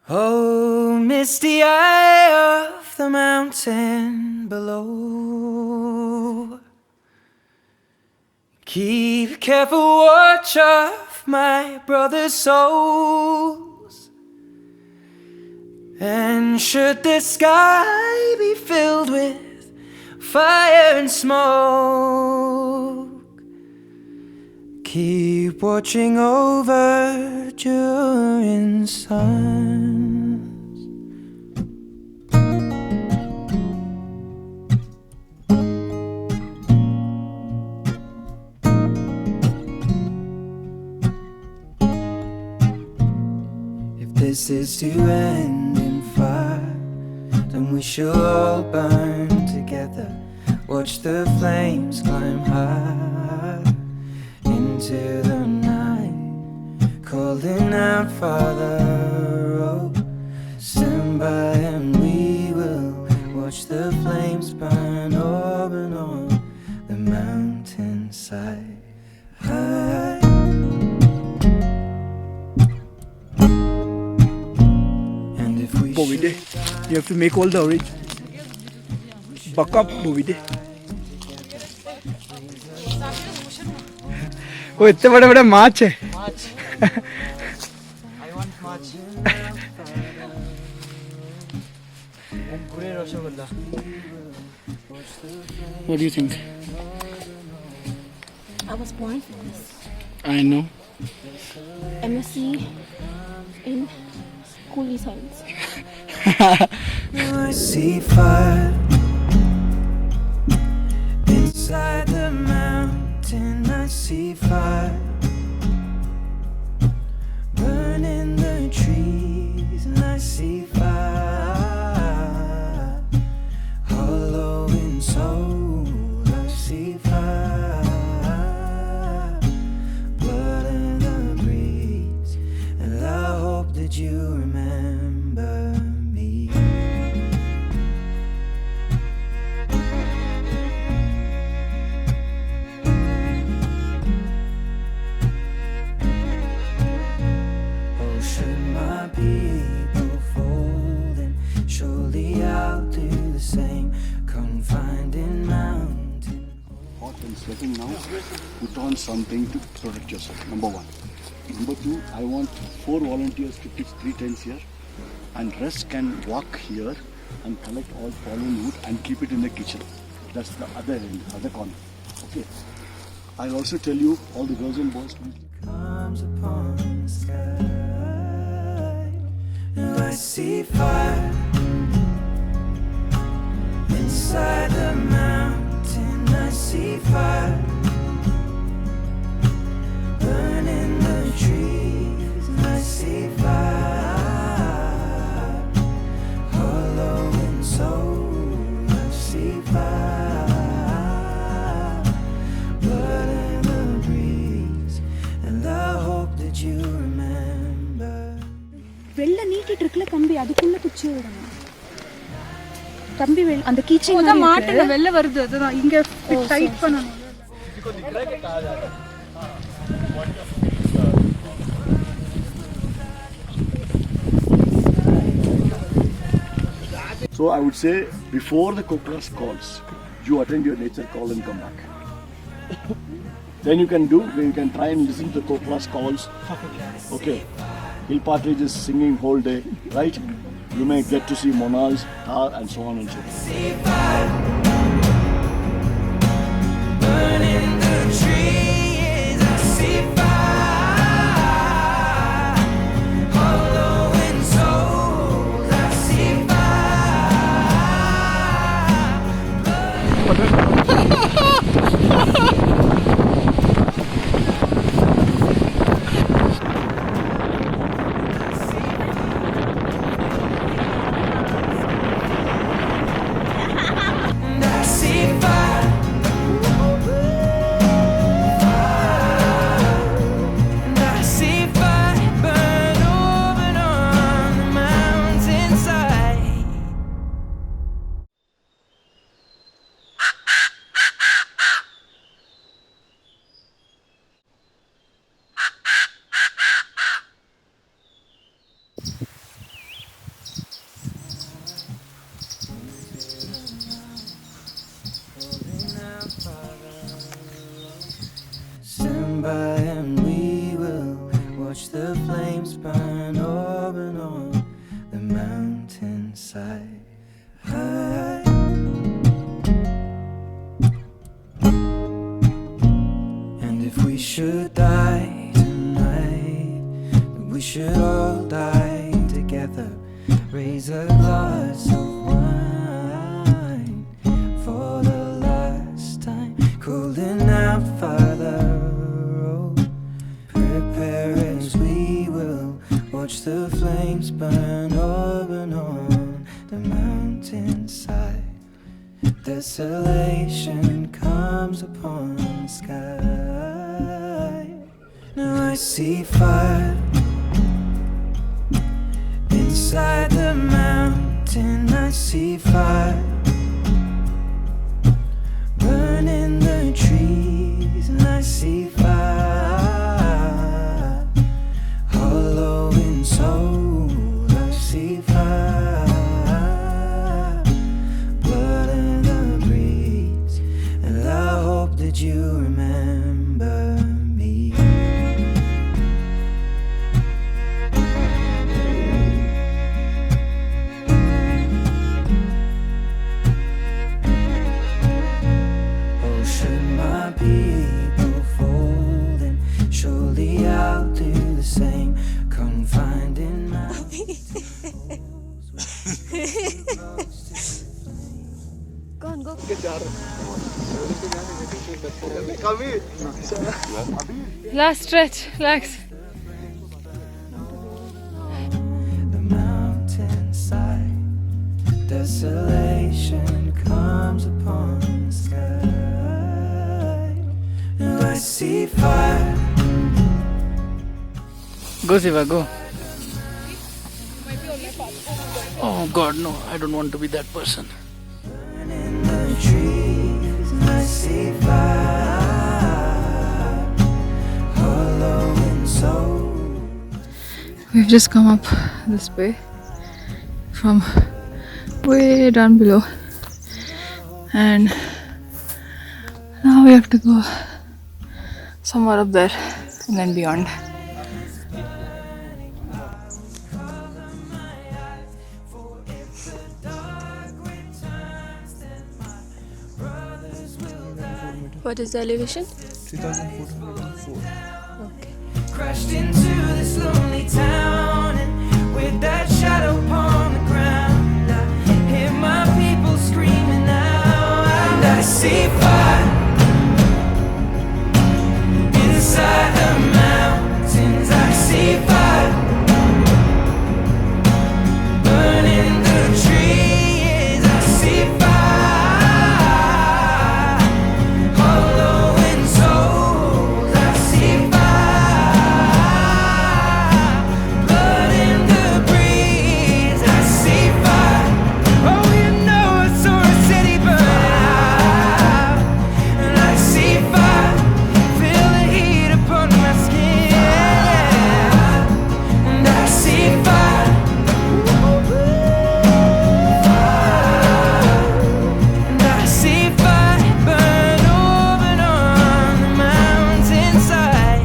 Oh, misty eye of the mountain below, keep careful watch of my brother's souls. And should the sky be filled with fire and smoke, keep watching over during suns. If this is to end in fire, then we shall all burn together. Watch the flames climb high into the night, calling out, Father, oh, stand by and we will watch the flames burn over and on the mountainside. And if we Bovide, you have to make all the orange. Buck up, Bovide. Oh, इतने बड़े बड़े माछ है. I want much. What do you think? I was born for this. I know. M.Sc in coolie science. I see fire inside the mountain. I see fire burning the trees, and I see fire hollow in soul. I see fire, blood in the breeze, and I hope that you remember me. Oh, should my people fold, and surely I'll do the same, confined in mountain. Hot and sweating now, put on something to protect yourself, number one. Number two, I want 4 volunteers to pitch 3 tents here, and rest can walk here and collect all fallen wood and keep it in the kitchen. That's the other end, other corner. Okay. I'll also tell you, all the girls and boys, please. Comes upon the sky, and I see fire inside the mountain. I see fire burning the trees, and I see fire hollow in soul. I see fire, blood in the breeze, and I hope that you remember. வெள்ள நீட்டிட்டு இருக்குல கம்பி அதுக்குள்ள குச்சி விடணும். கம்பி அந்த கீச்சிங் அத மாட்டுங்க வெள்ள வருது அதுதான் இங்க டைட் பண்ணனும். So I would say, before the cockless calls, you attend your nature call and come back. Then you can try and listen to the cockless calls. Okay. Hill partridge is singing whole day, right? You may get to see monarchs, tar, and so on and so forth. Burning the trees, I see fire hollow in souls. I see fire. raise a glass of wine for the last time. Cooling out, Father, oh, prepare as we will watch the flames burn open on the mountainside. Desolation comes upon the sky. Now I see fire inside the mountain. I see fire burning the trees, and I see fire hollow in soul. I see fire, blood in the breeze, and I hope that you remember me. Should my people fold, and surely I'll do the same. Confined in my Go on, go. Last stretch, relax. the mountainside. Desolation comes upon the sky. Now I see fire. Go, Siva, go. Oh God, no! I don't want to be that person. In the trees, and I see fire hollow in soul. We've just come up this way from way down below, and now we have to go somewhere up there and then beyond. What is the elevation? 3,404. Crashed into this lonely town, and with that shadow upon the ground, I hear my people screaming out, and I see fire inside the mountains. I see fire burning the trees. I see fire hollow in souls. I see fire blood in the breeze. I see fire. Oh, you know I saw a city burn out, and I see fire. Feel the heat upon my skin, and I see fire. And I see fire burn open on the mountainside.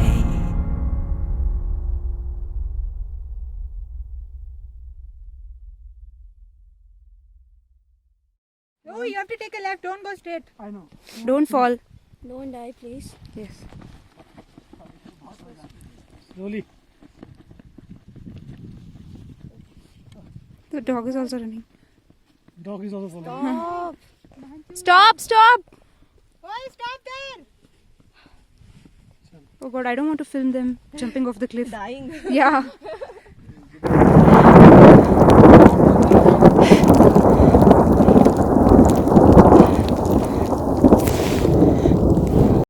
Oh, you have to take a left, don't go straight. I know. Don't fall. Don't die, please. Yes. Slowly. The dog is also running. Dog is also following. Stop! Stop! Oh, stop there! Oh God, I don't want to film them jumping off the cliff. Dying. Yeah.